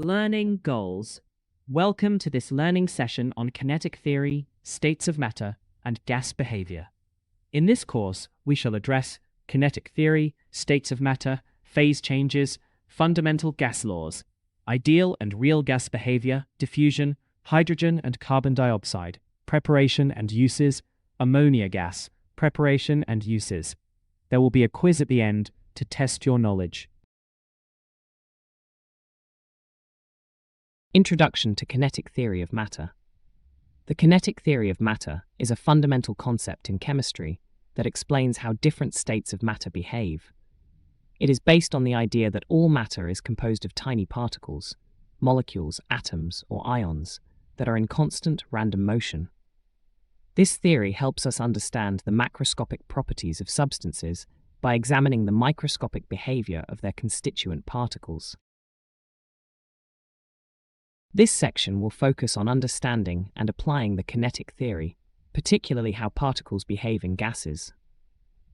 Learning goals. Welcome to this learning session on kinetic theory, states of matter, and gas behavior. In this course, we shall address kinetic theory, states of matter, phase changes, fundamental gas laws, ideal and real gas behavior, diffusion, hydrogen and carbon dioxide, preparation and uses, ammonia gas, preparation and uses. There will be a quiz at the end to test your knowledge. Introduction to Kinetic Theory of Matter. The kinetic theory of matter is a fundamental concept in chemistry that explains how different states of matter behave. It is based on the idea that all matter is composed of tiny particles, molecules, atoms, or ions, that are in constant random motion. This theory helps us understand the macroscopic properties of substances by examining the microscopic behavior of their constituent particles. This section will focus on understanding and applying the kinetic theory, particularly how particles behave in gases.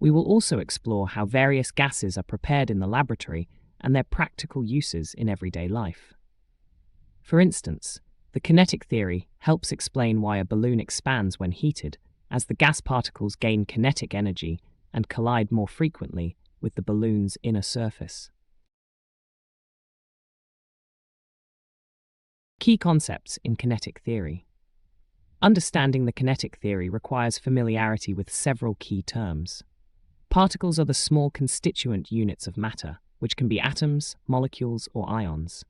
We will also explore how various gases are prepared in the laboratory and their practical uses in everyday life. For instance, the kinetic theory helps explain why a balloon expands when heated, as the gas particles gain kinetic energy and collide more frequently with the balloon's inner surface. Key concepts in kinetic theory. Understanding the kinetic theory requires familiarity with several key terms. Particles are the small constituent units of matter, which can be atoms, molecules, or ions.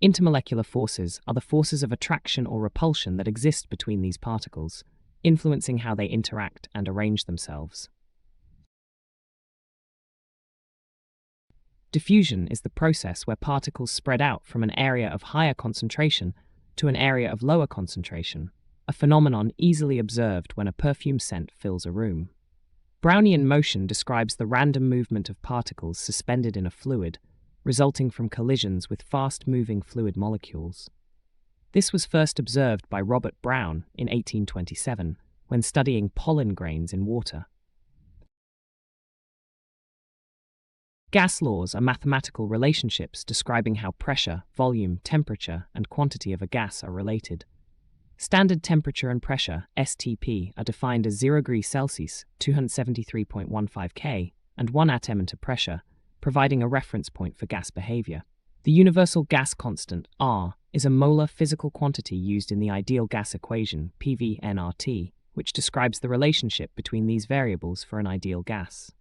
Intermolecular forces are the forces of attraction or repulsion that exist between these particles, influencing how they interact and arrange themselves. Diffusion is the process where particles spread out from an area of higher concentration to an area of lower concentration, a phenomenon easily observed when a perfume scent fills a room. Brownian motion describes the random movement of particles suspended in a fluid, resulting from collisions with fast-moving fluid molecules. This was first observed by Robert Brown in 1827 when studying pollen grains in water. Gas laws are mathematical relationships describing how pressure, volume, temperature, and quantity of a gas are related. Standard temperature and pressure, STP, are defined as 0 degrees Celsius, 273.15 K, and 1 atm into pressure, providing a reference point for gas behavior. The universal gas constant, R, is a molar physical quantity used in the ideal gas equation, PV-nRT, which describes the relationship between these variables for an ideal gas.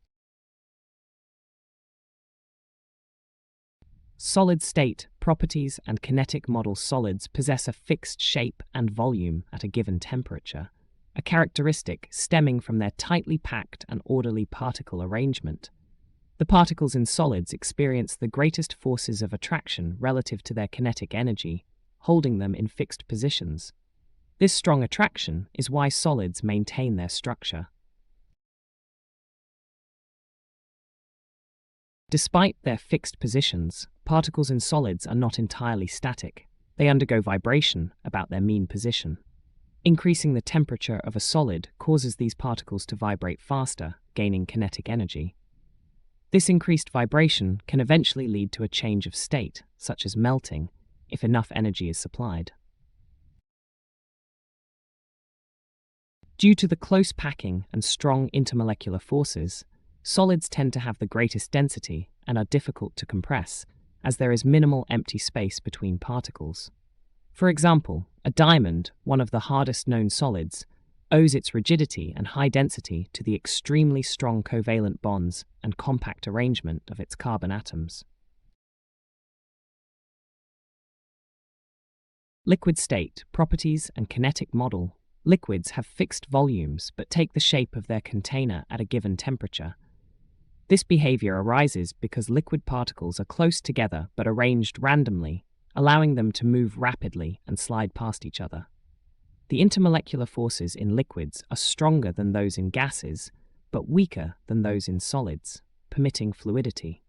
Solid state, properties, and kinetic model solids possess a fixed shape and volume at a given temperature, a characteristic stemming from their tightly packed and orderly particle arrangement. The particles in solids experience the greatest forces of attraction relative to their kinetic energy, holding them in fixed positions. This strong attraction is why solids maintain their structure. Despite their fixed positions, particles in solids are not entirely static. They undergo vibration about their mean position. Increasing the temperature of a solid causes these particles to vibrate faster, gaining kinetic energy. This increased vibration can eventually lead to a change of state, such as melting, if enough energy is supplied. Due to the close packing and strong intermolecular forces, solids tend to have the greatest density and are difficult to compress, as there is minimal empty space between particles. For example, a diamond, one of the hardest known solids, owes its rigidity and high density to the extremely strong covalent bonds and compact arrangement of its carbon atoms. Liquid state, properties, and kinetic model. Liquids have fixed volumes but take the shape of their container at a given temperature. This behavior arises because liquid particles are close together but arranged randomly, allowing them to move rapidly and slide past each other. The intermolecular forces in liquids are stronger than those in gases, but weaker than those in solids, permitting fluidity.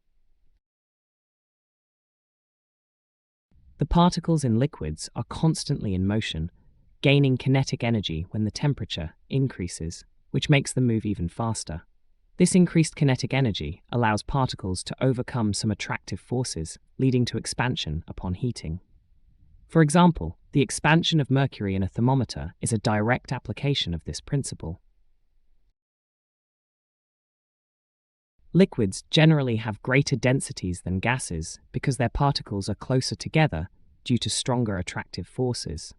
The particles in liquids are constantly in motion, gaining kinetic energy when the temperature increases, which makes them move even faster. This increased kinetic energy allows particles to overcome some attractive forces, leading to expansion upon heating. For example, the expansion of mercury in a thermometer is a direct application of this principle. Liquids generally have greater densities than gases because their particles are closer together due to stronger attractive forces.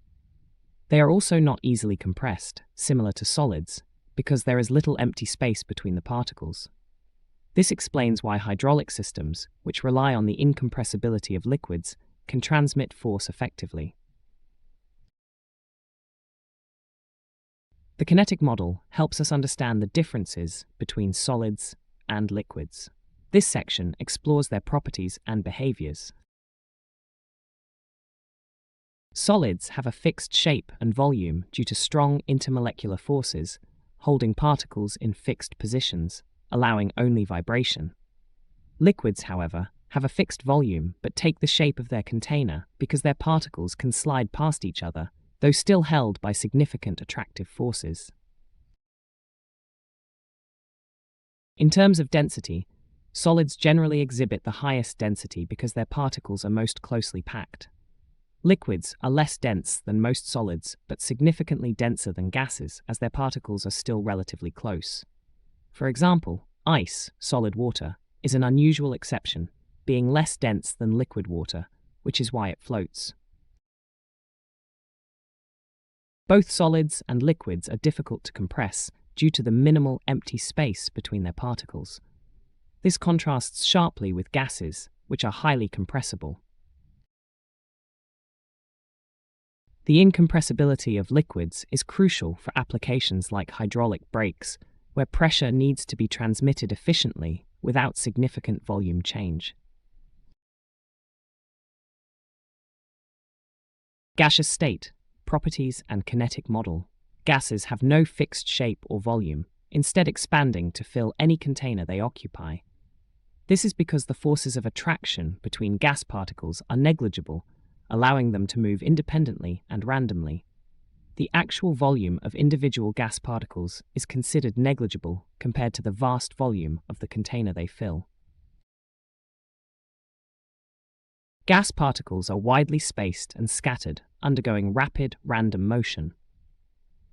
They are also not easily compressed, similar to solids, because there is little empty space between the particles. This explains why hydraulic systems, which rely on the incompressibility of liquids, can transmit force effectively. The kinetic model helps us understand the differences between solids and liquids. This section explores their properties and behaviors. Solids have a fixed shape and volume due to strong intermolecular forces, holding particles in fixed positions, allowing only vibration. Liquids, however, have a fixed volume but take the shape of their container because their particles can slide past each other, though still held by significant attractive forces. In terms of density, solids generally exhibit the highest density because their particles are most closely packed. Liquids are less dense than most solids, but significantly denser than gases as their particles are still relatively close. For example, ice, solid water, is an unusual exception, being less dense than liquid water, which is why it floats. Both solids and liquids are difficult to compress due to the minimal empty space between their particles. This contrasts sharply with gases, which are highly compressible. The incompressibility of liquids is crucial for applications like hydraulic brakes, where pressure needs to be transmitted efficiently without significant volume change. Gaseous state, properties and kinetic model. Gases have no fixed shape or volume, instead expanding to fill any container they occupy. This is because the forces of attraction between gas particles are negligible, allowing them to move independently and randomly. The actual volume of individual gas particles is considered negligible compared to the vast volume of the container they fill. Gas particles are widely spaced and scattered, undergoing rapid, random motion.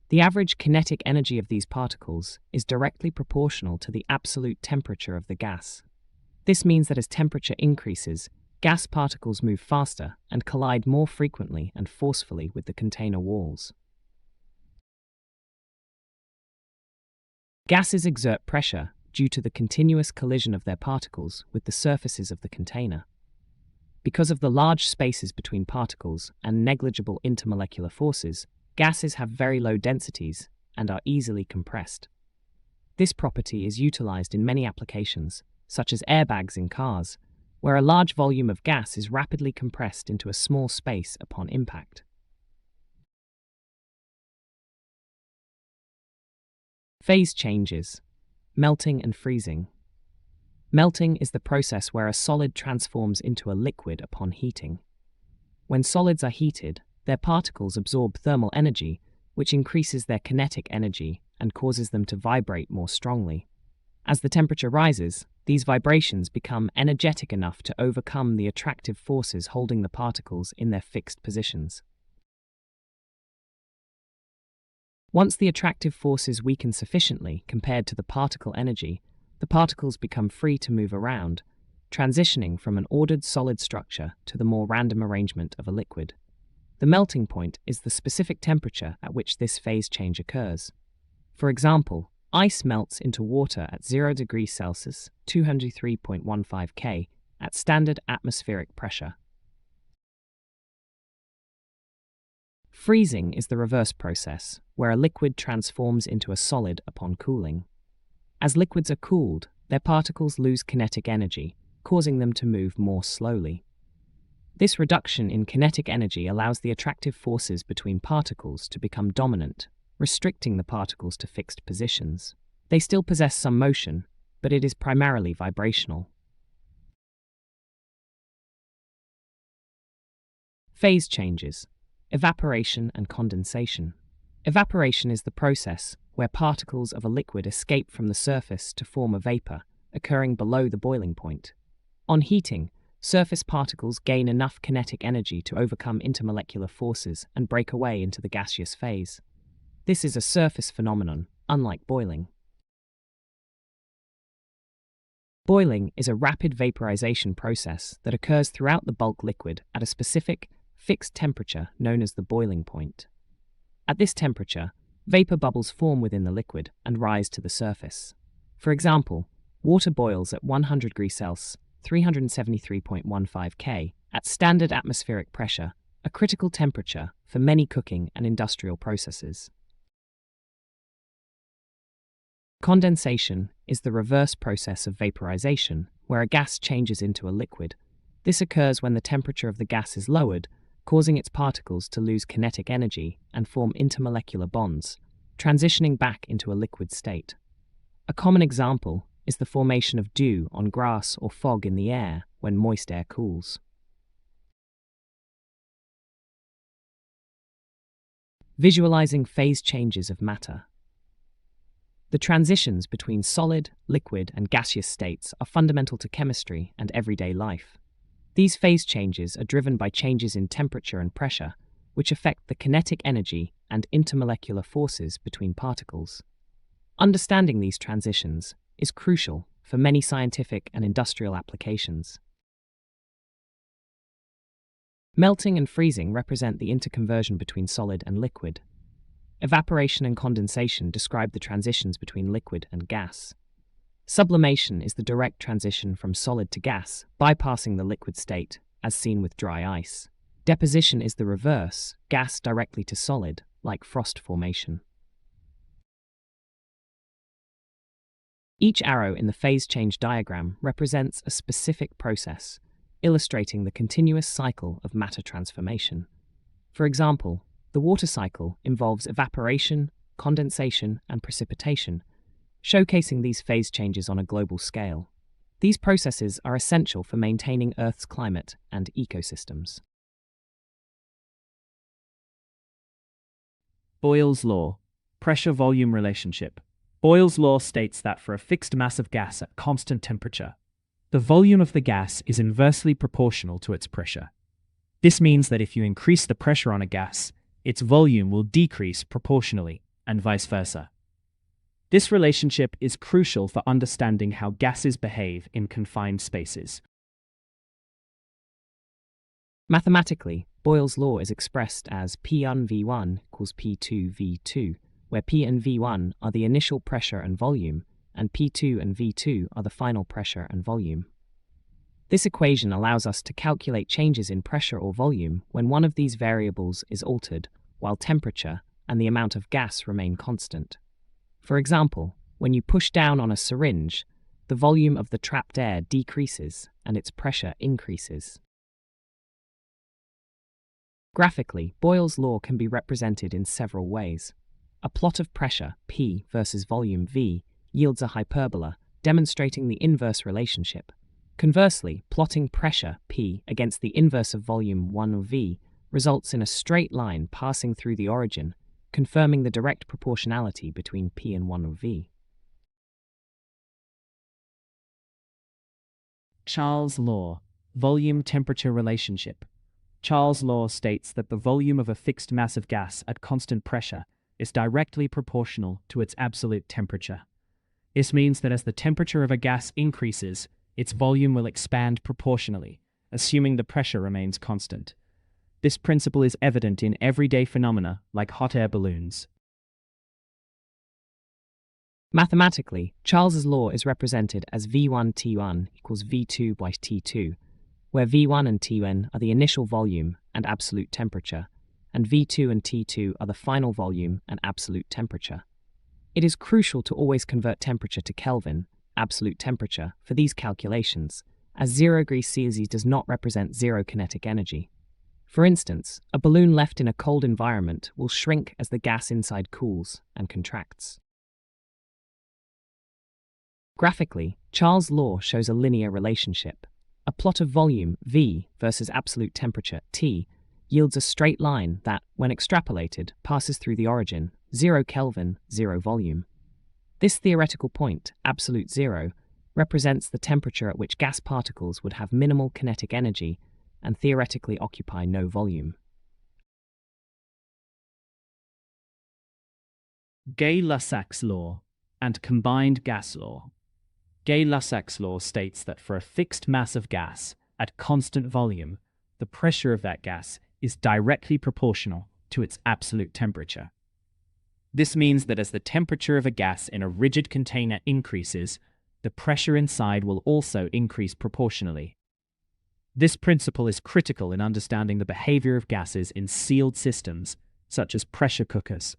The average kinetic energy of these particles is directly proportional to the absolute temperature of the gas. This means that as temperature increases, gas particles move faster and collide more frequently and forcefully with the container walls. Gases exert pressure due to the continuous collision of their particles with the surfaces of the container. Because of the large spaces between particles and negligible intermolecular forces, gases have very low densities and are easily compressed. This property is utilized in many applications, such as airbags in cars, where a large volume of gas is rapidly compressed into a small space upon impact. Phase changes, melting and freezing. Melting is the process where a solid transforms into a liquid upon heating. When solids are heated, their particles absorb thermal energy, which increases their kinetic energy and causes them to vibrate more strongly. As the temperature rises, these vibrations become energetic enough to overcome the attractive forces holding the particles in their fixed positions. Once the attractive forces weaken sufficiently compared to the particle energy, the particles become free to move around, transitioning from an ordered solid structure to the more random arrangement of a liquid. The melting point is the specific temperature at which this phase change occurs. For example, ice melts into water at 0 degrees Celsius, 203.15 K, at standard atmospheric pressure. Freezing is the reverse process, where a liquid transforms into a solid upon cooling. As liquids are cooled, their particles lose kinetic energy, causing them to move more slowly. This reduction in kinetic energy allows the attractive forces between particles to become dominant, restricting the particles to fixed positions. They still possess some motion, but it is primarily vibrational. Phase changes, evaporation and condensation. Evaporation is the process where particles of a liquid escape from the surface to form a vapor, occurring below the boiling point. On heating, Surface particles gain enough kinetic energy to overcome intermolecular forces and break away into the gaseous phase. This is a surface phenomenon, unlike boiling. Boiling is a rapid vaporization process that occurs throughout the bulk liquid at a specific, fixed temperature known as the boiling point. At this temperature, vapor bubbles form within the liquid and rise to the surface. For example, water boils at 100 degrees Celsius, 373.15 K, at standard atmospheric pressure, a critical temperature for many cooking and industrial processes. Condensation is the reverse process of vaporization, where a gas changes into a liquid. This occurs when the temperature of the gas is lowered, causing its particles to lose kinetic energy and form intermolecular bonds, transitioning back into a liquid state. A common example is the formation of dew on grass or fog in the air when moist air cools. Visualizing phase changes of matter. The transitions between solid, liquid, and gaseous states are fundamental to chemistry and everyday life. These phase changes are driven by changes in temperature and pressure, which affect the kinetic energy and intermolecular forces between particles. Understanding these transitions is crucial for many scientific and industrial applications. Melting and freezing represent the interconversion between solid and liquid. Evaporation and condensation describe the transitions between liquid and gas. Sublimation is the direct transition from solid to gas, bypassing the liquid state, as seen with dry ice. Deposition is the reverse, gas directly to solid, like frost formation. Each arrow in the phase change diagram represents a specific process, illustrating the continuous cycle of matter transformation. For example, the water cycle involves evaporation, condensation, and precipitation, showcasing these phase changes on a global scale. These processes are essential for maintaining Earth's climate and ecosystems. Boyle's law, pressure-volume relationship. Boyle's law states that for a fixed mass of gas at constant temperature, the volume of the gas is inversely proportional to its pressure. This means that if you increase the pressure on a gas, its volume will decrease proportionally, and vice versa. This relationship is crucial for understanding how gases behave in confined spaces. Mathematically, Boyle's law is expressed as P1 V1 equals P2 V2, where P and V1 are the initial pressure and volume, and P2 and V2 are the final pressure and volume. This equation allows us to calculate changes in pressure or volume when one of these variables is altered, while temperature and the amount of gas remain constant. For example, when you push down on a syringe, the volume of the trapped air decreases and its pressure increases. Graphically, Boyle's law can be represented in several ways. A plot of pressure, P, versus volume, V, yields a hyperbola, demonstrating the inverse relationship. Conversely, plotting pressure, P, against the inverse of volume 1 V, results in a straight line passing through the origin, confirming the direct proportionality between P and 1 V. Charles' law, volume-temperature relationship. Charles' law states that the volume of a fixed mass of gas at constant pressure is directly proportional to its absolute temperature. This means that as the temperature of a gas increases, its volume will expand proportionally, assuming the pressure remains constant. This principle is evident in everyday phenomena like hot air balloons. Mathematically, Charles's law is represented as V1 T1 equals V2 by T2, where V1 and T1 are the initial volume and absolute temperature, and V2 and T2 are the final volume and absolute temperature. It is crucial to always convert temperature to Kelvin, absolute temperature, for these calculations, as 0 degrees Celsius does not represent zero kinetic energy. For instance, a balloon left in a cold environment will shrink as the gas inside cools and contracts. Graphically, Charles' law shows a linear relationship. A plot of volume, V, versus absolute temperature, T, yields a straight line that, when extrapolated, passes through the origin, 0 Kelvin, 0 volume. This theoretical point, absolute zero, represents the temperature at which gas particles would have minimal kinetic energy and theoretically occupy no volume. Gay-Lussac's law and combined gas law. Gay-Lussac's law states that for a fixed mass of gas at constant volume, the pressure of that gas is directly proportional to its absolute temperature. This means that as the temperature of a gas in a rigid container increases, the pressure inside will also increase proportionally. This principle is critical in understanding the behavior of gases in sealed systems, such as pressure cookers.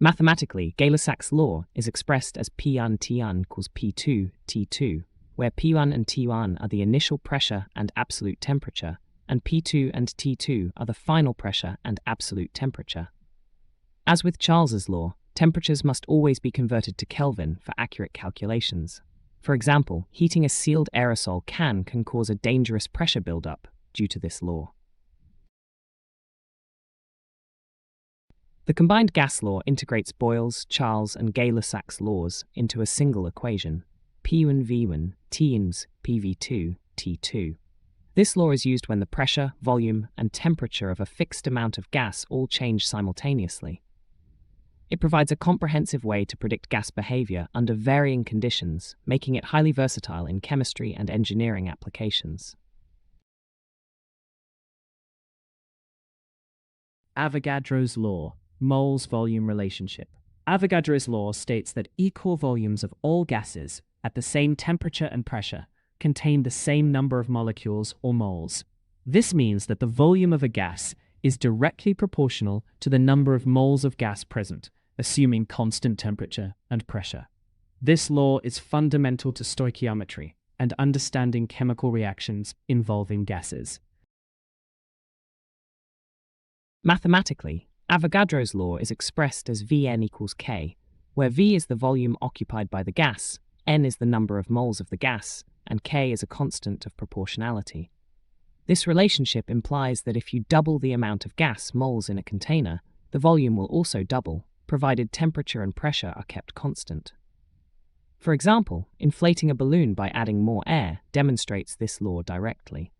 Mathematically, Gay-Lussac's law is expressed as P1 T1 equals P2 T2, where P1 and T1 are the initial pressure and absolute temperature, and P2 and T2 are the final pressure and absolute temperature. As with Charles's law, temperatures must always be converted to Kelvin for accurate calculations. For example, heating a sealed aerosol can cause a dangerous pressure buildup due to this law. The combined gas law integrates Boyle's, Charles, and Gay-Lussac's laws into a single equation, P1 V1 T1 PV2 T2. This law is used when the pressure, volume, and temperature of a fixed amount of gas all change simultaneously. It provides a comprehensive way to predict gas behavior under varying conditions, making it highly versatile in chemistry and engineering applications. Avogadro's law, moles-volume relationship. Avogadro's law states that equal volumes of all gases at the same temperature and pressure contain the same number of molecules or moles. This means that the volume of a gas is directly proportional to the number of moles of gas present, assuming constant temperature and pressure. This law is fundamental to stoichiometry and understanding chemical reactions involving gases. Mathematically, Avogadro's law is expressed as Vn equals K, where V is the volume occupied by the gas, N is the number of moles of the gas, and K is a constant of proportionality. This relationship implies that if you double the amount of gas moles in a container, the volume will also double, provided temperature and pressure are kept constant. For example, inflating a balloon by adding more air demonstrates this law directly.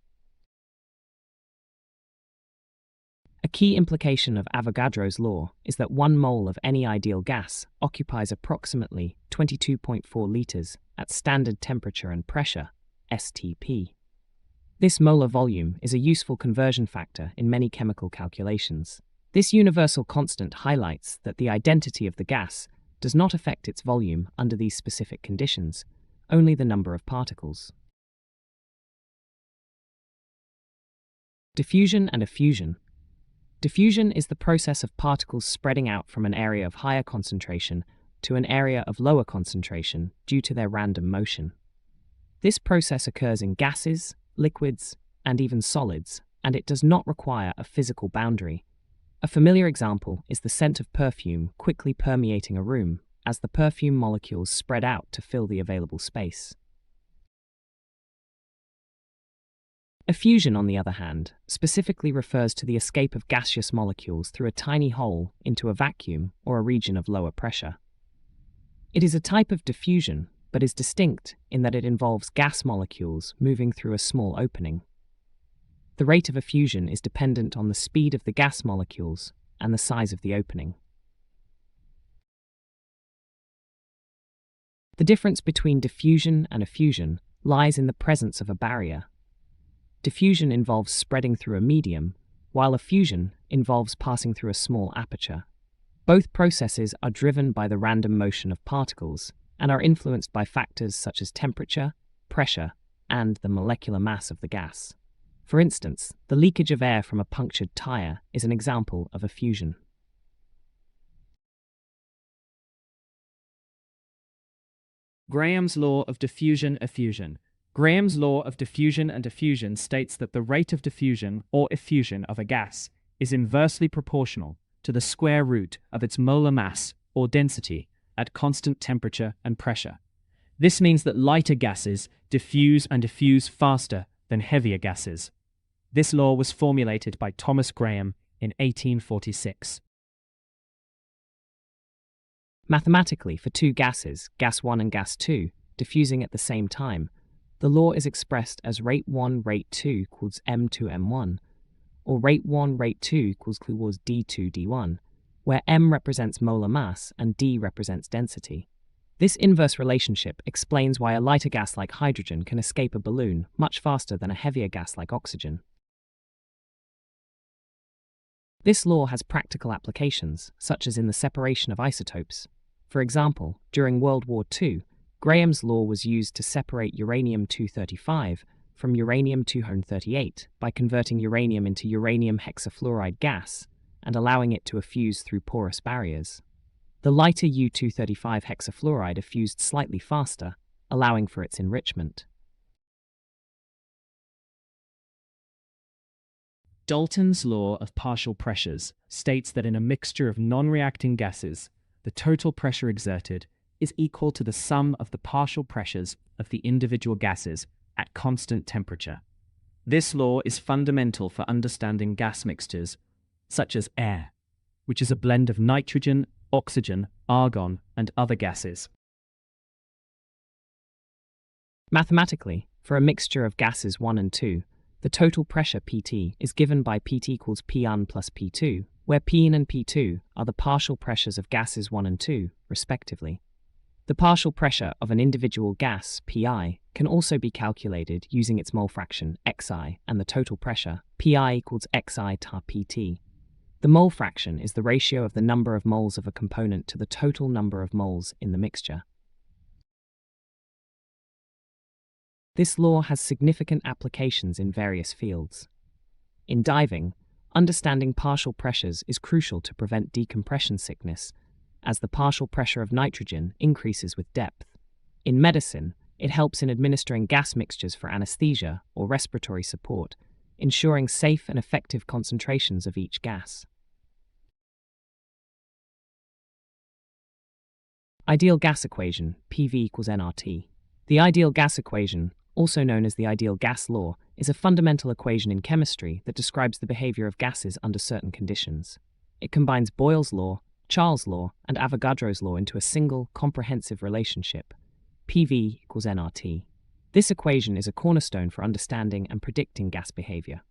A key implication of Avogadro's law is that 1 mole of any ideal gas occupies approximately 22.4 liters at standard temperature and pressure, STP. This molar volume is a useful conversion factor in many chemical calculations. This universal constant highlights that the identity of the gas does not affect its volume under these specific conditions, only the number of particles. Diffusion and effusion. Diffusion is the process of particles spreading out from an area of higher concentration to an area of lower concentration due to their random motion. This process occurs in gases, liquids, and even solids, and it does not require a physical boundary. A familiar example is the scent of perfume quickly permeating a room as the perfume molecules spread out to fill the available space. Effusion, on the other hand, specifically refers to the escape of gaseous molecules through a tiny hole into a vacuum or a region of lower pressure. It is a type of diffusion, but is distinct in that it involves gas molecules moving through a small opening. The rate of effusion is dependent on the speed of the gas molecules and the size of the opening. The difference between diffusion and effusion lies in the presence of a barrier. Diffusion involves spreading through a medium, while effusion involves passing through a small aperture. Both processes are driven by the random motion of particles and are influenced by factors such as temperature, pressure, and the molecular mass of the gas. For instance, the leakage of air from a punctured tire is an example of effusion. Graham's law of diffusion-effusion. Graham's law of diffusion and effusion states that the rate of diffusion or effusion of a gas is inversely proportional to the square root of its molar mass or density at constant temperature and pressure. This means that lighter gases diffuse and effuse faster than heavier gases. This law was formulated by Thomas Graham in 1846. Mathematically, for two gases, gas 1 and gas 2, diffusing at the same time, the law is expressed as rate 1, rate 2 equals m2, m1, or rate 1, rate 2 equals d2, d1, where m represents molar mass and d represents density. This inverse relationship explains why a lighter gas like hydrogen can escape a balloon much faster than a heavier gas like oxygen. This law has practical applications, such as in the separation of isotopes. For example, during World War II, Graham's law was used to separate uranium-235 from uranium-238 by converting uranium into uranium hexafluoride gas and allowing it to effuse through porous barriers. The lighter U-235 hexafluoride effused slightly faster, allowing for its enrichment. Dalton's law of partial pressures states that in a mixture of non-reacting gases, the total pressure exerted is equal to the sum of the partial pressures of the individual gases at constant temperature. This law is fundamental for understanding gas mixtures, such as air, which is a blend of nitrogen, oxygen, argon, and other gases. Mathematically, for a mixture of gases 1 and 2, the total pressure Pt is given by Pt equals P1 plus P2, where P1 and P2 are the partial pressures of gases 1 and 2, respectively. The partial pressure of an individual gas, Pi, can also be calculated using its mole fraction, Xi, and the total pressure, Pi equals Xi tar Pt. The mole fraction is the ratio of the number of moles of a component to the total number of moles in the mixture. This law has significant applications in various fields. In diving, understanding partial pressures is crucial to prevent decompression sickness, as the partial pressure of nitrogen increases with depth. In medicine, it helps in administering gas mixtures for anesthesia or respiratory support, ensuring safe and effective concentrations of each gas. Ideal gas equation, PV equals nRT. The ideal gas equation, also known as the ideal gas law, is a fundamental equation in chemistry that describes the behavior of gases under certain conditions. It combines Boyle's law, Charles' law, and Avogadro's law into a single, comprehensive relationship, PV equals nRT. This equation is a cornerstone for understanding and predicting gas behavior.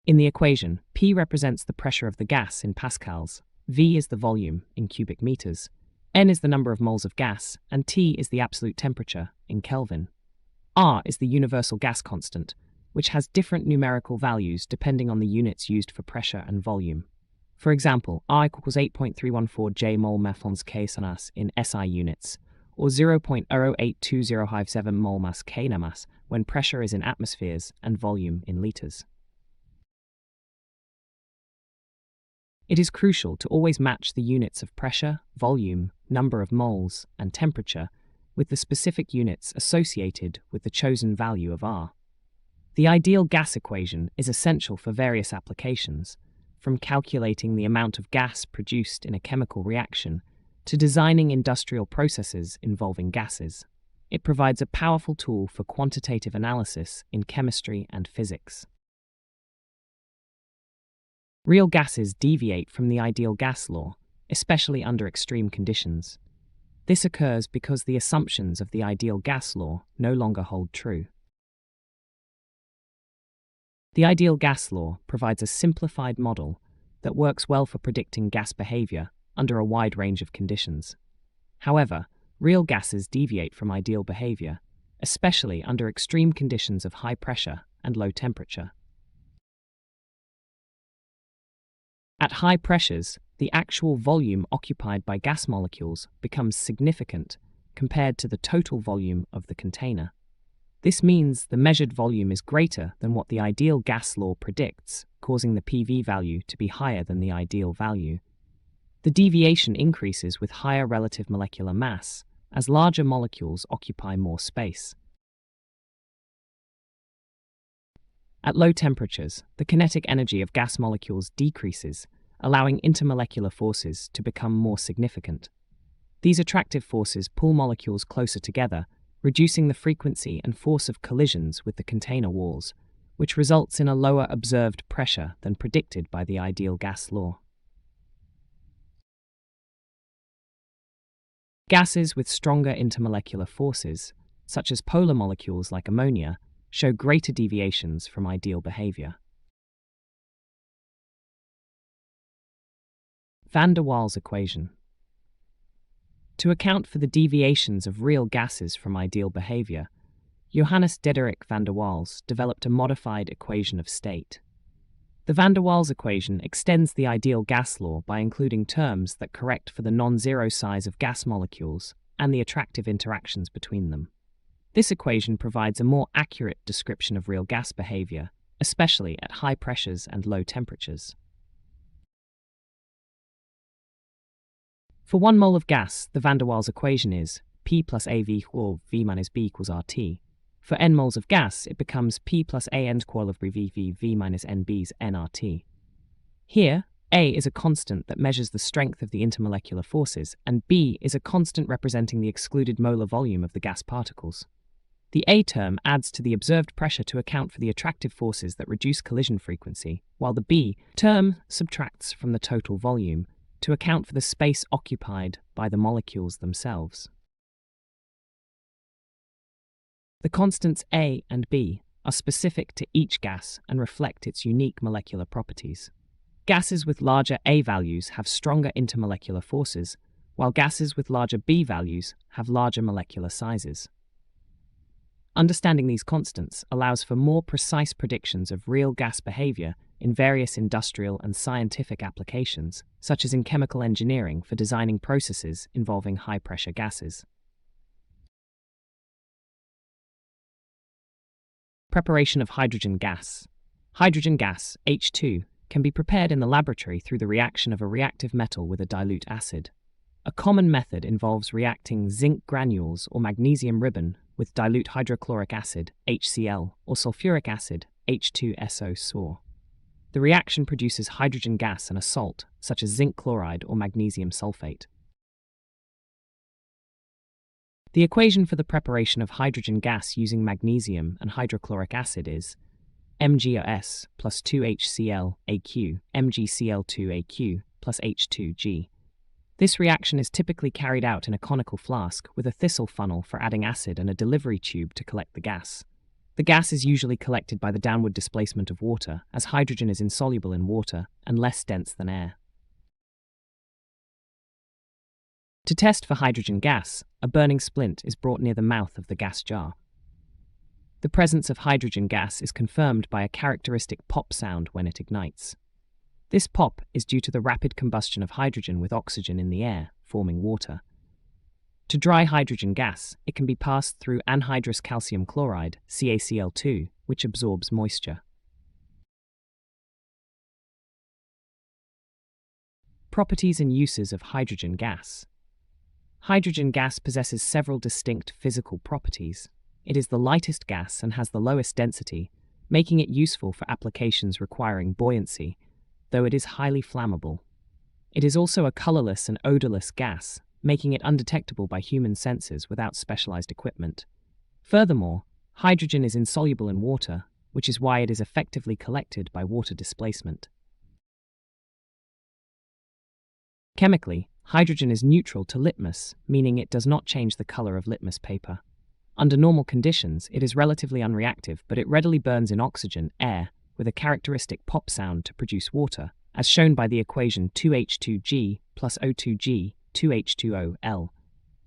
In the equation, P represents the pressure of the gas in pascals, V is the volume in cubic meters, N is the number of moles of gas, and T is the absolute temperature in Kelvin. R is the universal gas constant, which has different numerical values depending on the units used for pressure and volume. For example, R equals 8.314 J mole mass K sanas in SI units, or 0.082057 mole mass K namas when pressure is in atmospheres and volume in liters. It is crucial to always match the units of pressure, volume, number of moles, and temperature with the specific units associated with the chosen value of R. The ideal gas equation is essential for various applications, from calculating the amount of gas produced in a chemical reaction to designing industrial processes involving gases. It provides a powerful tool for quantitative analysis in chemistry and physics. Real gases deviate from the ideal gas law, especially under extreme conditions. This occurs because the assumptions of the ideal gas law no longer hold true. The ideal gas law provides a simplified model that works well for predicting gas behavior under a wide range of conditions. However, real gases deviate from ideal behavior, especially under extreme conditions of high pressure and low temperature. At high pressures, the actual volume occupied by gas molecules becomes significant compared to the total volume of the container. This means the measured volume is greater than what the ideal gas law predicts, causing the PV value to be higher than the ideal value. The deviation increases with higher relative molecular mass, as larger molecules occupy more space. At low temperatures, the kinetic energy of gas molecules decreases, allowing intermolecular forces to become more significant. These attractive forces pull molecules closer together, reducing the frequency and force of collisions with the container walls, which results in a lower observed pressure than predicted by the ideal gas law. Gases with stronger intermolecular forces, such as polar molecules like ammonia, show greater deviations from ideal behavior. Van der Waals equation. To account for the deviations of real gases from ideal behavior, Johannes Diederik van der Waals developed a modified equation of state. The van der Waals equation extends the ideal gas law by including terms that correct for the non-zero size of gas molecules and the attractive interactions between them. This equation provides a more accurate description of real gas behavior, especially at high pressures and low temperatures. For 1 mole of gas, the van der Waals equation is P plus AV or V minus B equals RT. For n moles of gas, it becomes P plus A n square of V minus NB's nRT. Here, A is a constant that measures the strength of the intermolecular forces, and B is a constant representing the excluded molar volume of the gas particles. The A term adds to the observed pressure to account for the attractive forces that reduce collision frequency, while the B term subtracts from the total volume to account for the space occupied by the molecules themselves. The constants A and B are specific to each gas and reflect its unique molecular properties. Gases with larger A values have stronger intermolecular forces, while gases with larger B values have larger molecular sizes. Understanding these constants allows for more precise predictions of real gas behavior in various industrial and scientific applications, such as in chemical engineering for designing processes involving high-pressure gases. Preparation of hydrogen gas. Hydrogen gas, H2, can be prepared in the laboratory through the reaction of a reactive metal with a dilute acid. A common method involves reacting zinc granules or magnesium ribbon with dilute hydrochloric acid, HCl, or sulfuric acid, H2SO4. The reaction produces hydrogen gas and a salt, such as zinc chloride or magnesium sulfate. The equation for the preparation of hydrogen gas using magnesium and hydrochloric acid is MgOS plus 2HClAq, MgCl2aq plus H2G. This reaction is typically carried out in a conical flask with a thistle funnel for adding acid and a delivery tube to collect the gas. The gas is usually collected by the downward displacement of water, as hydrogen is insoluble in water and less dense than air. To test for hydrogen gas, a burning splint is brought near the mouth of the gas jar. The presence of hydrogen gas is confirmed by a characteristic pop sound when it ignites. This pop is due to the rapid combustion of hydrogen with oxygen in the air, forming water. To dry hydrogen gas, it can be passed through anhydrous calcium chloride, CaCl2, which absorbs moisture. Properties and uses of hydrogen gas. Hydrogen gas possesses several distinct physical properties. It is the lightest gas and has the lowest density, making it useful for applications requiring buoyancy, though it is highly flammable. It is also a colorless and odorless gas, making it undetectable by human senses without specialized equipment. Furthermore, hydrogen is insoluble in water, which is why it is effectively collected by water displacement. Chemically, hydrogen is neutral to litmus, meaning it does not change the color of litmus paper. Under normal conditions, it is relatively unreactive, but it readily burns in oxygen, air, with a characteristic pop sound to produce water, as shown by the equation 2H2G plus O2G 2H2O L.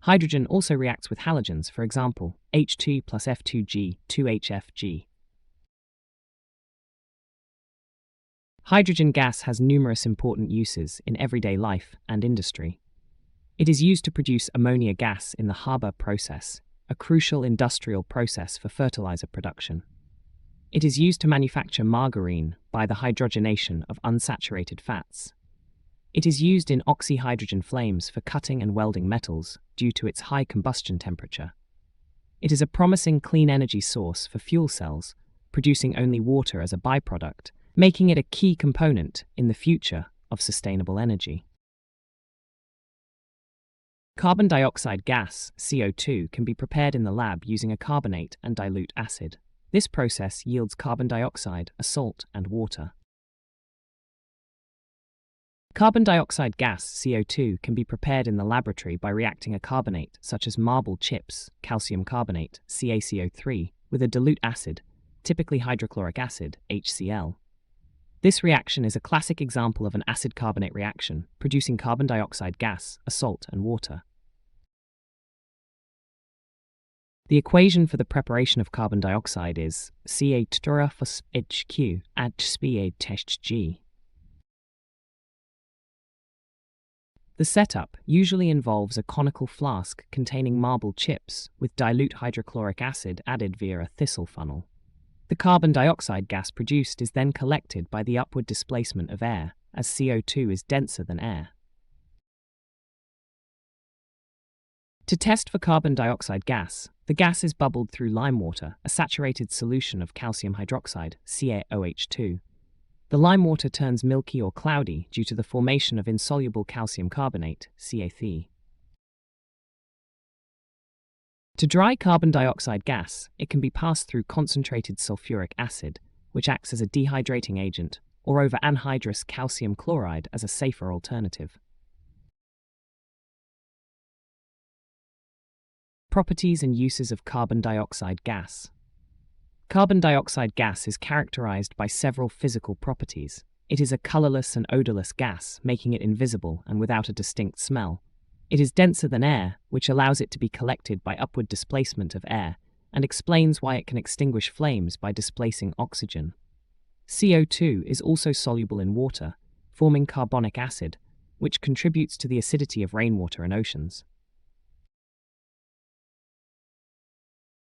Hydrogen also reacts with halogens, for example, H2 plus F2G 2HFG. Hydrogen gas has numerous important uses in everyday life and industry. It is used to produce ammonia gas in the Haber process, a crucial industrial process for fertilizer production. It is used to manufacture margarine by the hydrogenation of unsaturated fats. It is used in oxyhydrogen flames for cutting and welding metals due to its high combustion temperature. It is a promising clean energy source for fuel cells, producing only water as a byproduct, making it a key component in the future of sustainable energy. Carbon dioxide gas, CO2, can be prepared in the lab using a carbonate and dilute acid. This process yields carbon dioxide, a salt, and water. Carbon dioxide gas, CO2, can be prepared in the laboratory by reacting a carbonate, such as marble chips, calcium carbonate, CaCO3, with a dilute acid, typically hydrochloric acid, HCl. This reaction is a classic example of an acid-carbonate reaction, producing carbon dioxide gas, a salt, and water. The equation for the preparation of carbon dioxide is Ca2HQ HCl. The setup usually involves a conical flask containing marble chips with dilute hydrochloric acid added via a thistle funnel. The carbon dioxide gas produced is then collected by the upward displacement of air, as CO2 is denser than air. To test for carbon dioxide gas, the gas is bubbled through lime water, a saturated solution of calcium hydroxide, CaOH2. The lime water turns milky or cloudy due to the formation of insoluble calcium carbonate, CaC. To dry carbon dioxide gas, it can be passed through concentrated sulfuric acid, which acts as a dehydrating agent, or over anhydrous calcium chloride as a safer alternative. Properties and uses of carbon dioxide gas. Carbon dioxide gas is characterized by several physical properties. It is a colorless and odorless gas, making it invisible and without a distinct smell. It is denser than air, which allows it to be collected by upward displacement of air, and explains why it can extinguish flames by displacing oxygen. CO2 is also soluble in water, forming carbonic acid, which contributes to the acidity of rainwater and oceans.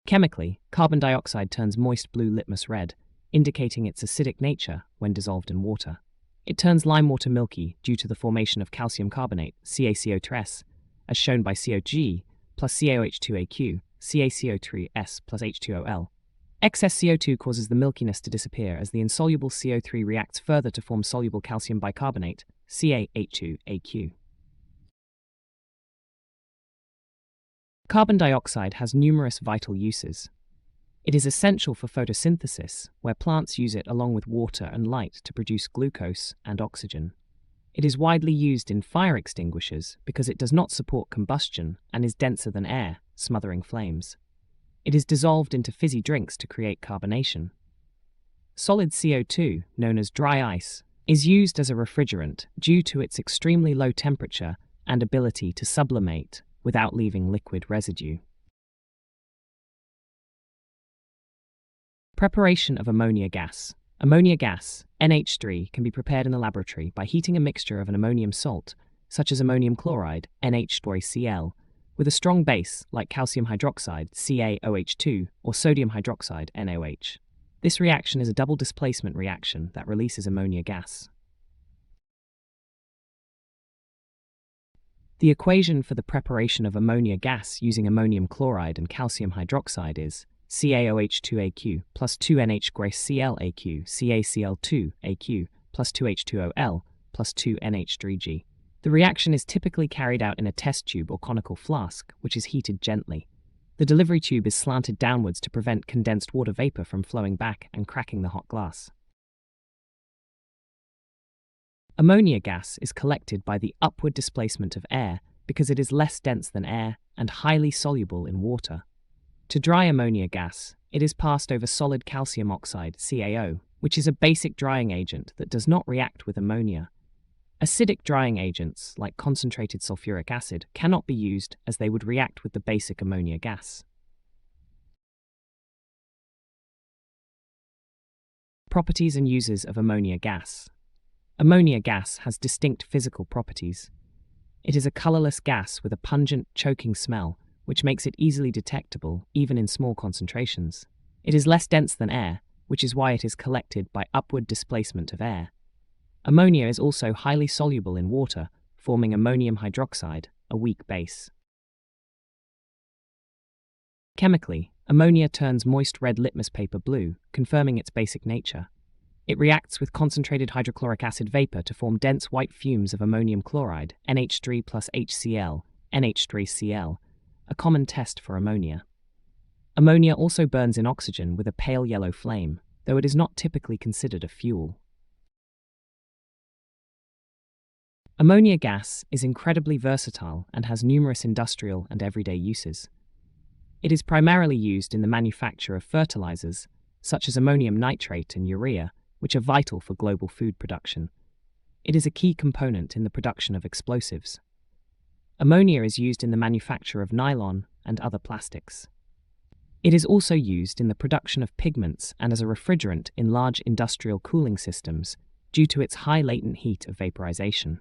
Chemically, carbon dioxide turns moist blue litmus red, indicating its acidic nature when dissolved in water. It turns lime water milky due to the formation of calcium carbonate, CaCO3s, as shown by COG plus CaOH2aq, CaCO3s plus H2OL. Excess CO2 causes the milkiness to disappear as the insoluble CO3 reacts further to form soluble calcium bicarbonate, CaH2aq. Carbon dioxide has numerous vital uses. It is essential for photosynthesis, where plants use it along with water and light to produce glucose and oxygen. It is widely used in fire extinguishers because it does not support combustion and is denser than air, smothering flames. It is dissolved into fizzy drinks to create carbonation. Solid CO2, known as dry ice, is used as a refrigerant due to its extremely low temperature and ability to sublimate without leaving liquid residue. Preparation of ammonia gas. Ammonia gas, NH3, can be prepared in the laboratory by heating a mixture of an ammonium salt, such as ammonium chloride, NH3Cl, with a strong base like calcium hydroxide, CaOH2, or sodium hydroxide, NaOH. This reaction is a double displacement reaction that releases ammonia gas. The equation for the preparation of ammonia gas using ammonium chloride and calcium hydroxide is CaOH2aq plus 2NH3ClAq CaCl2aq plus 2H2OL plus 2NH3G. The reaction is typically carried out in a test tube or conical flask, which is heated gently. The delivery tube is slanted downwards to prevent condensed water vapor from flowing back and cracking the hot glass. Ammonia gas is collected by the upward displacement of air because it is less dense than air and highly soluble in water. To dry ammonia gas, it is passed over solid calcium oxide, CaO, which is a basic drying agent that does not react with ammonia. Acidic drying agents, like concentrated sulfuric acid, cannot be used as they would react with the basic ammonia gas. Properties and uses of ammonia gas. Ammonia gas has distinct physical properties. It is a colorless gas with a pungent, choking smell, which makes it easily detectable even in small concentrations. It is less dense than air, which is why it is collected by upward displacement of air. Ammonia is also highly soluble in water, forming ammonium hydroxide, a weak base. Chemically, ammonia turns moist red litmus paper blue, confirming its basic nature. It reacts with concentrated hydrochloric acid vapor to form dense white fumes of ammonium chloride, NH3 plus HCl, NH3Cl, a common test for ammonia. Ammonia also burns in oxygen with a pale yellow flame, though it is not typically considered a fuel. Ammonia gas is incredibly versatile and has numerous industrial and everyday uses. It is primarily used in the manufacture of fertilizers, such as ammonium nitrate and urea, which are vital for global food production. It is a key component in the production of explosives. Ammonia is used in the manufacture of nylon and other plastics. It is also used in the production of pigments and as a refrigerant in large industrial cooling systems due to its high latent heat of vaporization.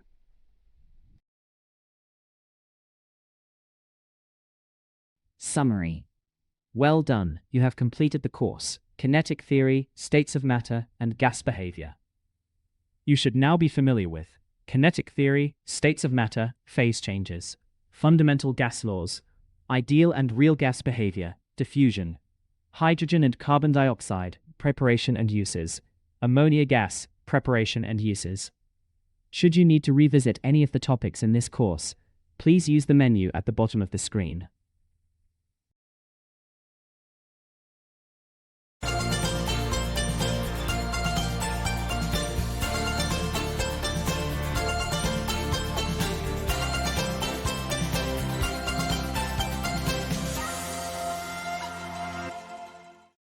Summary. Well done, you have completed the course, Kinetic Theory, States of Matter, and Gas Behavior. You should now be familiar with kinetic theory, states of matter, phase changes, fundamental gas laws, ideal and real gas behavior, diffusion, hydrogen and carbon dioxide, preparation and uses, ammonia gas, preparation and uses. Should you need to revisit any of the topics in this course, please use the menu at the bottom of the screen.